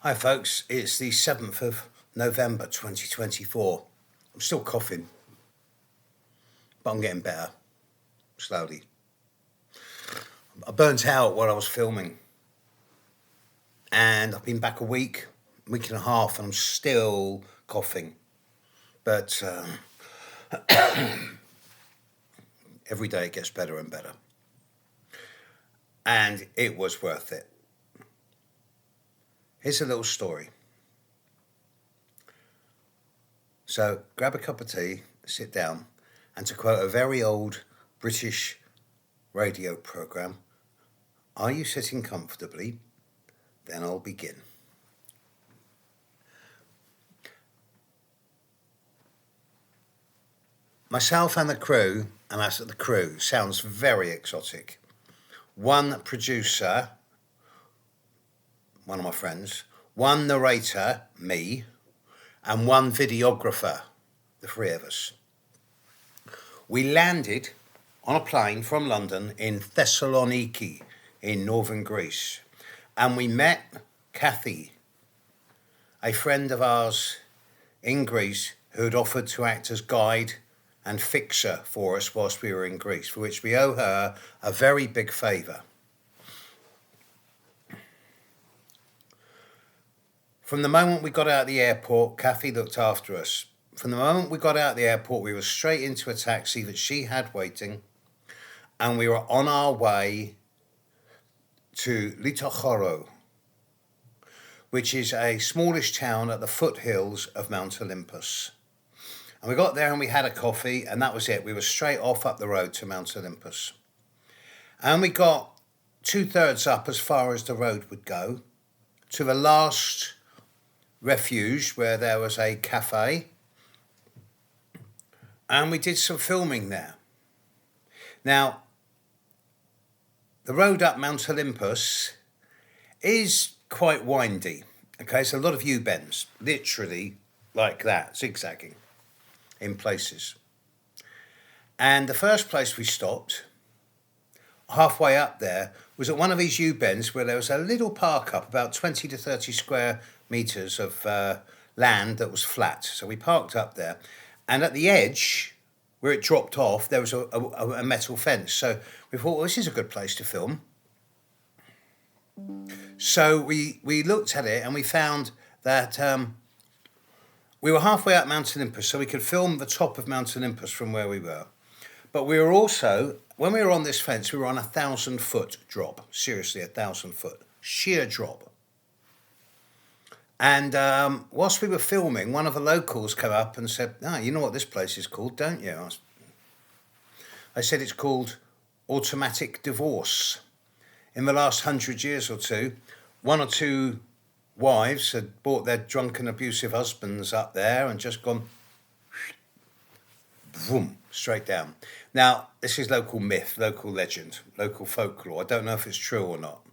Hi folks, it's the 7th of November 2024. I'm still coughing, but I'm getting better, slowly. I burnt out while I was filming, and I've been back a week and a half, and I'm still coughing. But every day it gets better and better. And it was worth it. Here's a little story. So grab a cup of tea, sit down, and to quote a very old British radio programme, "Are you sitting comfortably? Then I'll begin." Myself and the crew, and that's the crew, sounds very exotic. One producer, one of my friends, one narrator, me, and one videographer, the three of us. We landed on a plane from London in Thessaloniki in northern Greece, and we met Kathy, a friend of ours in Greece who had offered to act as guide and fixer for us whilst we were in Greece, for which we owe her a very big favour. From the moment we got out of the airport, Kathy looked after us. From the moment we got out of the airport, we were straight into a taxi that she had waiting, and we were on our way to Litochoro, which is a smallish town at the foothills of Mount Olympus. And we got there and we had a coffee, and that was it. We were straight off up the road to Mount Olympus. And we got 2/3 up as far as the road would go to the last refuge where there was a cafe. And we did some filming there. Now, the road up Mount Olympus is quite windy. Okay, it's a lot of U-bends, literally like that, zigzagging in places. And the first place we stopped, halfway up there, was at one of these U-bends where there was a little park up, about 20 to 30 square metres of land that was flat. So we parked up there. And at the edge, where it dropped off, there was a metal fence. So we thought, well, this is a good place to film. So we looked at it and we found that we were halfway up Mount Olympus, so we could film the top of Mount Olympus from where we were. But we were also, when we were on this fence, we were on 1,000-foot drop. Seriously, 1,000-foot. Sheer drop. And whilst we were filming, one of the locals came up and said, you know what this place is called, don't you? I said it's called Automatic Divorce. In the last 100 years or two, one or two wives had brought their drunken, abusive husbands up there and just gone, boom, straight down. Now, this is local myth, local legend, local folklore. I don't know if it's true or not.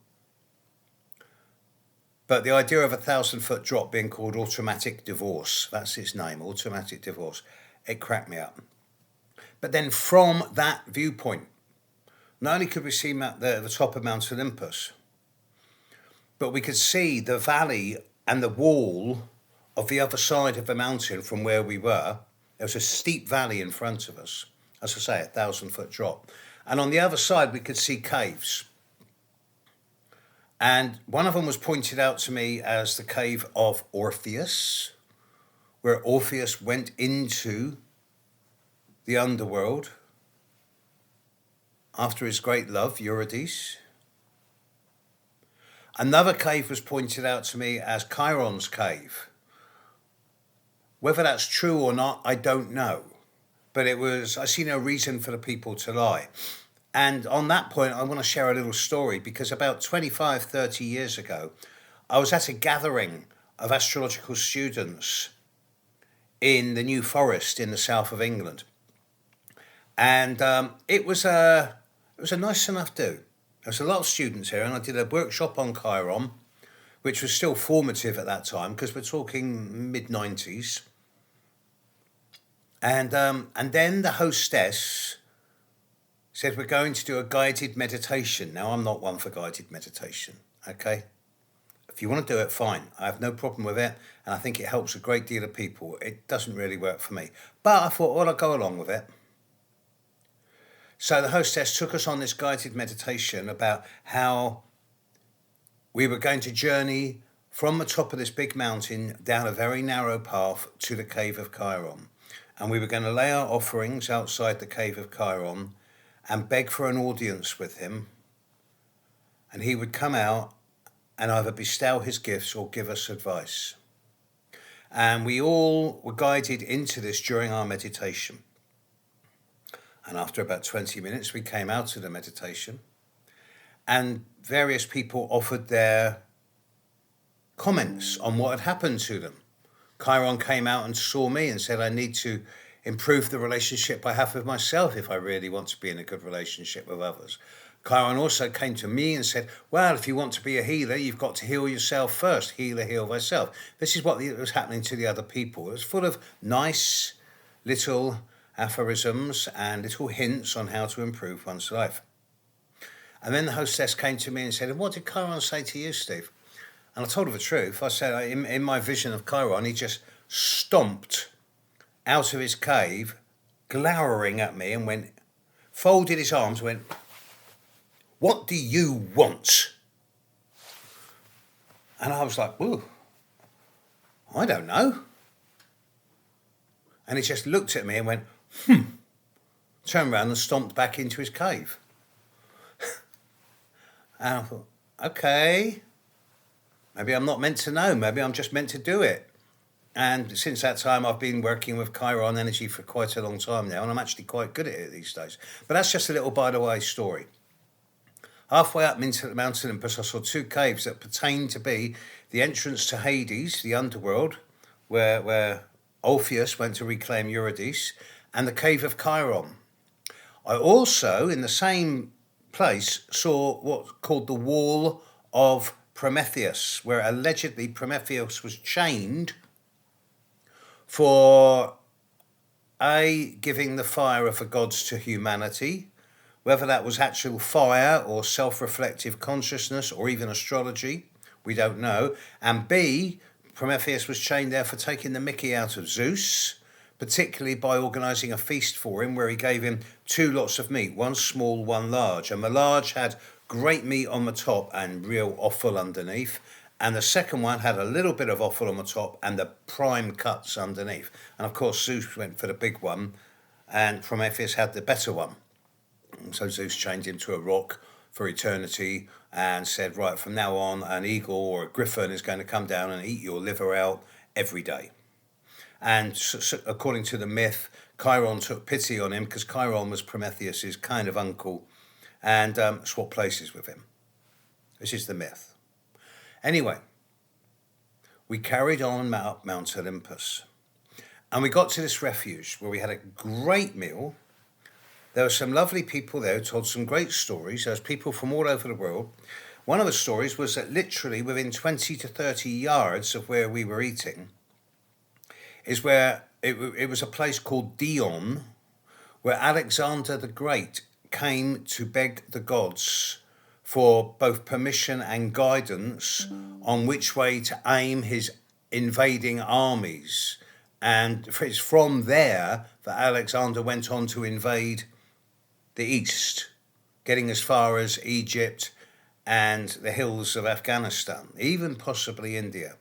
But the idea of 1,000-foot drop being called Automatic Divorce, that's its name, Automatic Divorce, it cracked me up. But then from that viewpoint, not only could we see the top of Mount Olympus, but we could see the valley and the wall of the other side of the mountain from where we were. There was a steep valley in front of us, as I say, 1,000-foot drop. And on the other side, we could see caves. And one of them was pointed out to me as the cave of Orpheus, where Orpheus went into the underworld after his great love, Eurydice. Another cave was pointed out to me as Chiron's cave. Whether that's true or not, I don't know. But I see no reason for the people to lie. And on that point, I want to share a little story, because about 25, 30 years ago, I was at a gathering of astrological students in the New Forest in the south of England. And it was a nice enough do. There was a lot of students here, and I did a workshop on Chiron, which was still formative at that time, because we're talking mid-90s. And then the hostess said, we're going to do a guided meditation. Now, I'm not one for guided meditation, okay? If you want to do it, fine. I have no problem with it, and I think it helps a great deal of people. It doesn't really work for me. But I thought, well, I'll go along with it. So the hostess took us on this guided meditation about how we were going to journey from the top of this big mountain down a very narrow path to the cave of Chiron. And we were going to lay our offerings outside the cave of Chiron and beg for an audience with him. And he would come out and either bestow his gifts or give us advice. And we all were guided into this during our meditation. And after about 20 minutes, we came out of the meditation, and various people offered their comments on what had happened to them. Chiron came out and saw me and said, I need to improve the relationship I have with myself if I really want to be in a good relationship with others. Chiron also came to me and said, well, if you want to be a healer, you've got to heal yourself first. Healer, heal thyself. This is what was happening to the other people. It was full of nice little aphorisms and little hints on how to improve one's life. And then the hostess came to me and said, and what did Chiron say to you, Steve? And I told her the truth. I said, in my vision of Chiron, he just stomped out of his cave, glowering at me, and folded his arms, went, what do you want? And I was like, whoa, I don't know. And he just looked at me and went, turned around and stomped back into his cave. And I thought, okay, maybe I'm not meant to know. Maybe I'm just meant to do it. And since that time, I've been working with Chiron energy for quite a long time now, and I'm actually quite good at it these days. But that's just a little by-the-way story. Halfway up into Mount Olympus, I saw two caves that pertained to be the entrance to Hades, the underworld, where Orpheus went to reclaim Eurydice, and the cave of Chiron. I also, in the same place, saw what's called the Wall of Prometheus, where allegedly Prometheus was chained for giving the fire of the gods to humanity, whether that was actual fire or self-reflective consciousness or even astrology, we don't know. And B, Prometheus was chained there for taking the mickey out of Zeus, particularly by organising a feast for him where he gave him two lots of meat, one small, one large. And the large had great meat on the top and real offal underneath. And the second one had a little bit of offal on the top and the prime cuts underneath. And of course, Zeus went for the big one and Prometheus had the better one. So Zeus chained him to a rock for eternity and said, right, from now on, an eagle or a griffin is going to come down and eat your liver out every day. And so, according to the myth, Chiron took pity on him because Chiron was Prometheus's kind of uncle and swapped places with him. This is the myth. Anyway, we carried on up Mount Olympus and we got to this refuge where we had a great meal. There were some lovely people there who told some great stories. There was people from all over the world. One of the stories was that literally within 20 to 30 yards of where we were eating is where it was a place called Dion, where Alexander the Great came to beg the gods for both permission and guidance on which way to aim his invading armies. And it's from there that Alexander went on to invade the east, getting as far as Egypt and the hills of Afghanistan, even possibly India,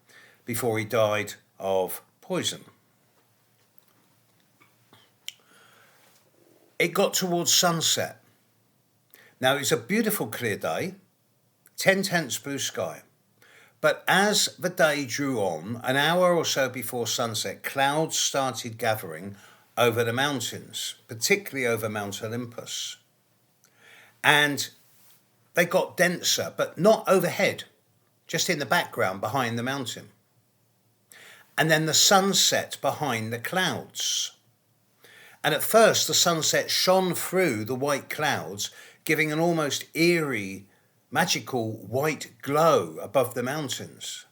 before he died of poison. It got towards sunset. Now, it was a beautiful clear day, 10/10 blue sky. But as the day drew on, an hour or so before sunset, clouds started gathering over the mountains, particularly over Mount Olympus. And they got denser, but not overhead, just in the background behind the mountain. And then the sun set behind the clouds. And at first, the sunset shone through the white clouds, giving an almost eerie, magical white glow above the mountains.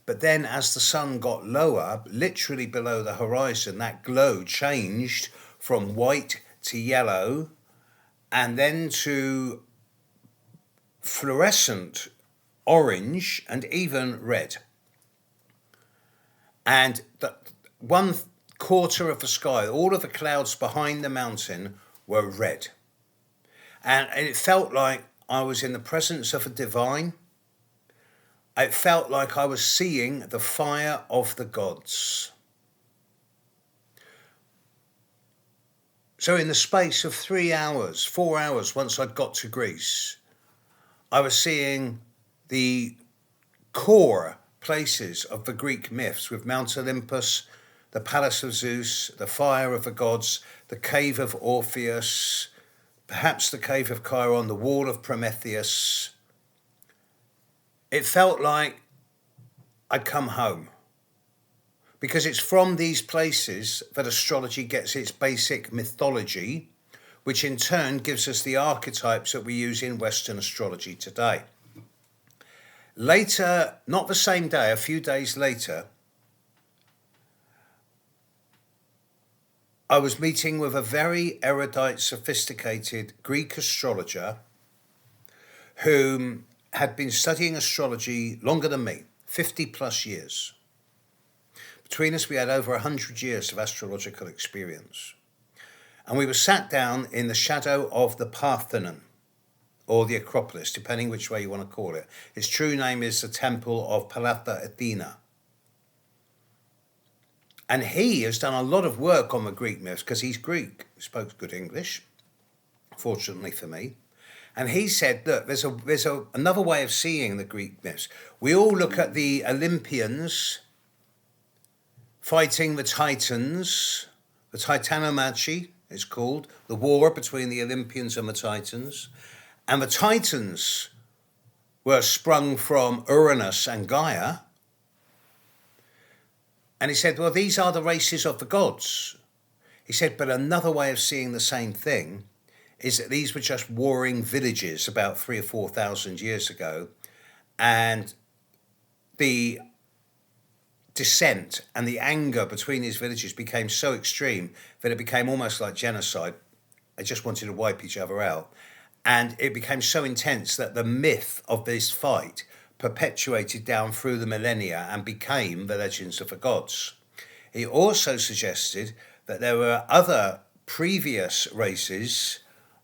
But then as the sun got lower, literally below the horizon, that glow changed from white to yellow and then to fluorescent orange, and even red. And the 1/4 of the sky, all of the clouds behind the mountain were red. And it felt like I was in the presence of a divine. It felt like I was seeing the fire of the gods. So in the space of 3 hours, 4 hours, once I'd got to Greece, I was seeing the core places of the Greek myths, with Mount Olympus, the palace of Zeus, the fire of the gods, the cave of Orpheus, perhaps the cave of Chiron, the wall of Prometheus. It felt like I'd come home, because it's from these places that astrology gets its basic mythology, which in turn gives us the archetypes that we use in Western astrology today. Later, not the same day, a few days later, I was meeting with a very erudite, sophisticated Greek astrologer who had been studying astrology longer than me, 50 plus years. Between us, we had over 100 years of astrological experience. And we were sat down in the shadow of the Parthenon, or the Acropolis, depending which way you want to call it. Its true name is the Temple of Pallatha Athena. And he has done a lot of work on the Greek myths, because he's Greek, he spoke good English, fortunately for me. And he said, look, there's another way of seeing the Greek myths. We all look at the Olympians fighting the Titans, the Titanomachi, it's called, the war between the Olympians and the Titans. And the Titans were sprung from Uranus and Gaia. And he said, well, these are the races of the gods. He said, but another way of seeing the same thing is that these were just warring villages about 3,000 or 4,000 years ago. And the dissent and the anger between these villages became so extreme that it became almost like genocide. They just wanted to wipe each other out. And it became so intense that the myth of this fight perpetuated down through the millennia and became the legends of the gods. He also suggested that there were other previous races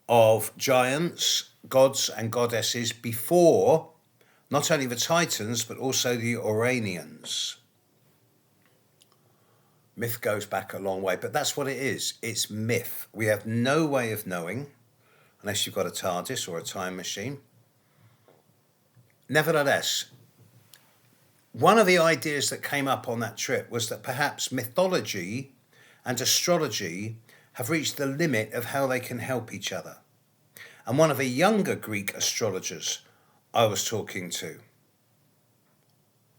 of giants, gods and goddesses before not only the Titans, but also the Uranians. Myth goes back a long way, but that's what it is. It's myth. We have no way of knowing, unless you've got a TARDIS or a time machine. Nevertheless, one of the ideas that came up on that trip was that perhaps mythology and astrology have reached the limit of how they can help each other. And one of the younger Greek astrologers I was talking to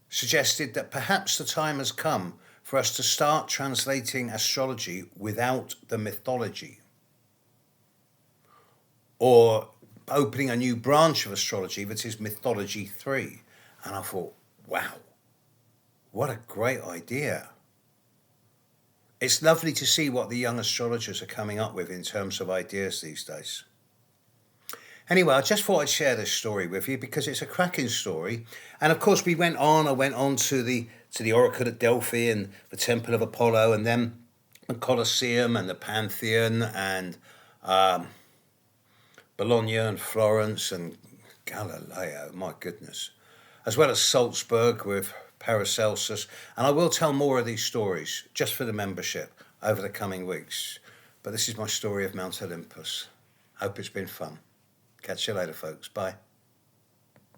suggested that perhaps the time has come for us to start translating astrology without the mythology, or opening a new branch of astrology that is mythology 3. And I thought, wow, what a great idea. It's lovely to see what the young astrologers are coming up with in terms of ideas these days. Anyway, I just thought I'd share this story with you because it's a cracking story. And of course, I went on to the Oracle at Delphi and the Temple of Apollo, and then the Colosseum and the Pantheon, and Bologna and Florence and Galileo, my goodness, as well as Salzburg with Paracelsus. And I will tell more of these stories just for the membership over the coming weeks. But this is my story of Mount Olympus. Hope it's been fun. Catch you later, folks. Bye.